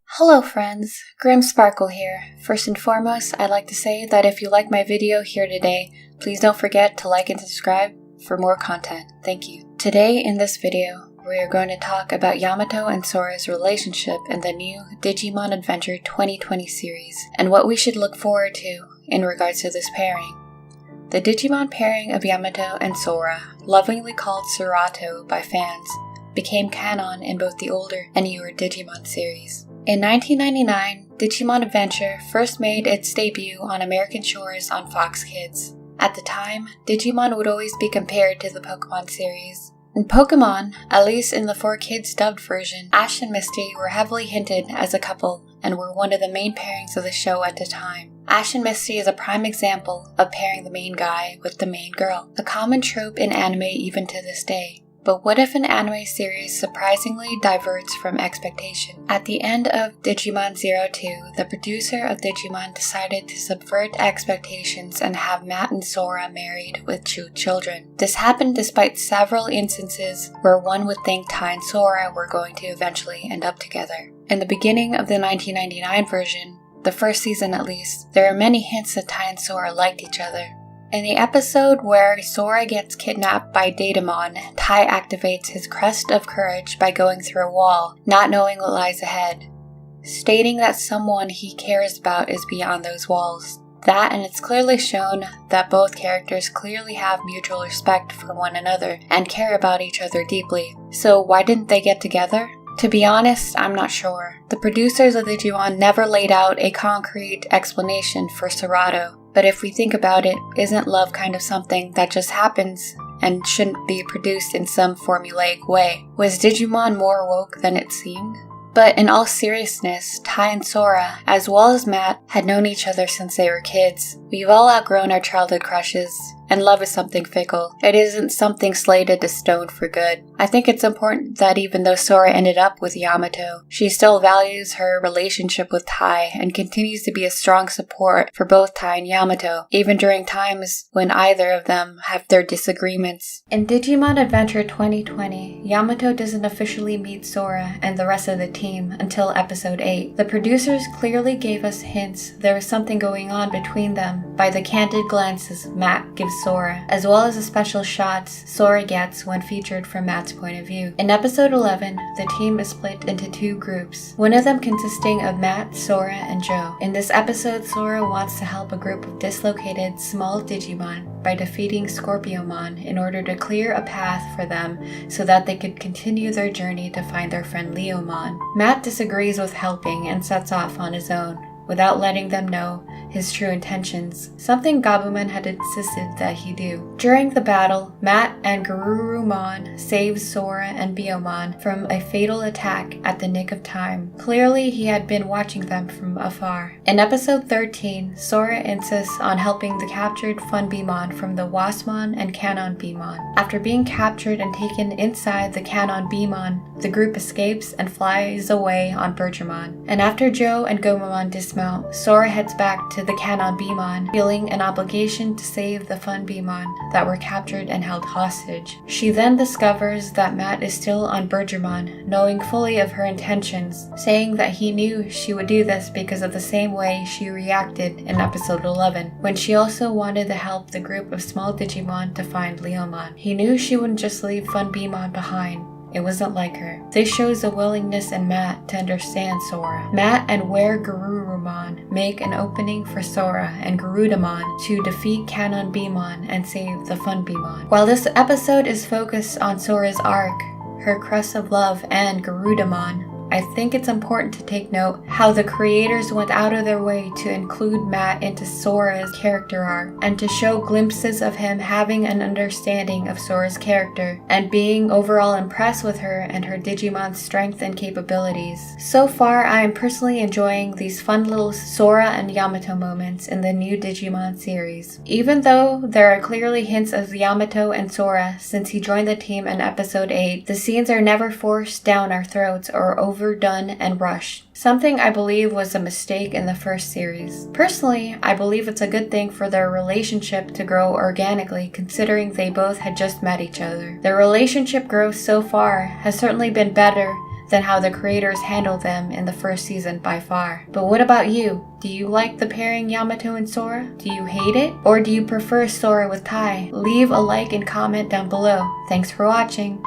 Hello friends, Grim Sparkle here. First and foremost, I'd like to say that if you like my video here today, please don't forget to like and subscribe for more content. Thank you. Today in this video, we are going to talk about Yamato and Sora's relationship in the new Digimon Adventure 2020 series, and what we should look forward to in regards to this pairing. The Digimon pairing of Yamato and Sora, lovingly called Sorato by fans, became canon in both the older and newer Digimon series. In 1999, Digimon Adventure first made its debut on American shores on Fox Kids. At the time, Digimon would always be compared to the Pokemon series. In Pokemon, at least in the 4Kids dubbed version, Ash and Misty were heavily hinted as a couple and were one of the main pairings of the show at the time. Ash and Misty is a prime example of pairing the main guy with the main girl, a common trope in anime even to this day. But what if an anime series surprisingly diverts from expectation? At the end of Digimon 02, the producer of Digimon decided to subvert expectations and have Matt and Sora married with 2 children. This happened despite several instances where one would think Tai and Sora were going to eventually end up together. In the beginning of the 1999 version, the first season at least, there are many hints that Tai and Sora liked each other. In the episode where Sora gets kidnapped by Datamon, Tai activates his crest of courage by going through a wall, not knowing what lies ahead, stating that someone he cares about is beyond those walls. That, and it's clearly shown that both characters clearly have mutual respect for one another and care about each other deeply. So why didn't they get together? To be honest, I'm not sure. The producers of Digimon never laid out a concrete explanation for Sorato. But if we think about it, isn't love kind of something that just happens and shouldn't be produced in some formulaic way? Was Digimon more woke than it seemed? But in all seriousness, Tai and Sora, as well as Matt, had known each other since they were kids. We've all outgrown our childhood crushes, and love is something fickle. It isn't something slated to stone for good. I think it's important that even though Sora ended up with Yamato, she still values her relationship with Tai and continues to be a strong support for both Tai and Yamato, even during times when either of them have their disagreements. In Digimon Adventure 2020, Yamato doesn't officially meet Sora and the rest of the team until episode 8. The producers clearly gave us hints there was something going on between them by the candid glances Matt gives Sora, as well as the special shots Sora gets when featured from Matt's point of view. In episode 11, the team is split into 2 groups, one of them consisting of Matt, Sora, and Joe. In this episode, Sora wants to help a group of dislocated small Digimon by defeating Scorpiomon in order to clear a path for them so that they could continue their journey to find their friend Leomon. Matt disagrees with helping and sets off on his own, without letting them know his true intentions, something Gabumon had insisted that he do. During the battle, Matt and Garurumon saves Sora and Biyomon from a fatal attack at the nick of time. Clearly, he had been watching them from afar. In episode 13, Sora insists on helping the captured Funbimon from the Wasmon and Canon Bimon. After being captured and taken inside the Canon Bimon, the group escapes and flies away on Bergermon. And after Joe and Gomamon dismount, Sora heads back to the Canon Bimon, feeling an obligation to save the Funbimon that were captured and held hostage. She then discovers that Matt is still on Bergermon, knowing fully of her intentions, saying that he knew she would do this because of the same way she reacted in episode 11, when she also wanted to help the group of small Digimon to find Leomon. He knew she wouldn't just leave Funbimon behind. It wasn't like her. This shows a willingness in Matt to understand Sora. Matt and Were Garurumon make an opening for Sora and Garudamon to defeat Canon Bimon and save the Funbimon. While this episode is focused on Sora's arc, her crest of love, and Garudamon, I think it's important to take note how the creators went out of their way to include Matt into Sora's character arc and to show glimpses of him having an understanding of Sora's character and being overall impressed with her and her Digimon's strength and capabilities. So far, I am personally enjoying these fun little Sora and Yamato moments in the new Digimon series. Even though there are clearly hints of Yamato and Sora since he joined the team in episode 8, the scenes are never forced down our throats or over overdone and rushed. Something I believe was a mistake in the first series. Personally, I believe it's a good thing for their relationship to grow organically, considering they both had just met each other. Their relationship growth so far has certainly been better than how the creators handled them in the first season by far. But what about you? Do you like the pairing Yamato and Sora? Do you hate it? Or do you prefer Sora with Kai? Leave a like and comment down below. Thanks for watching.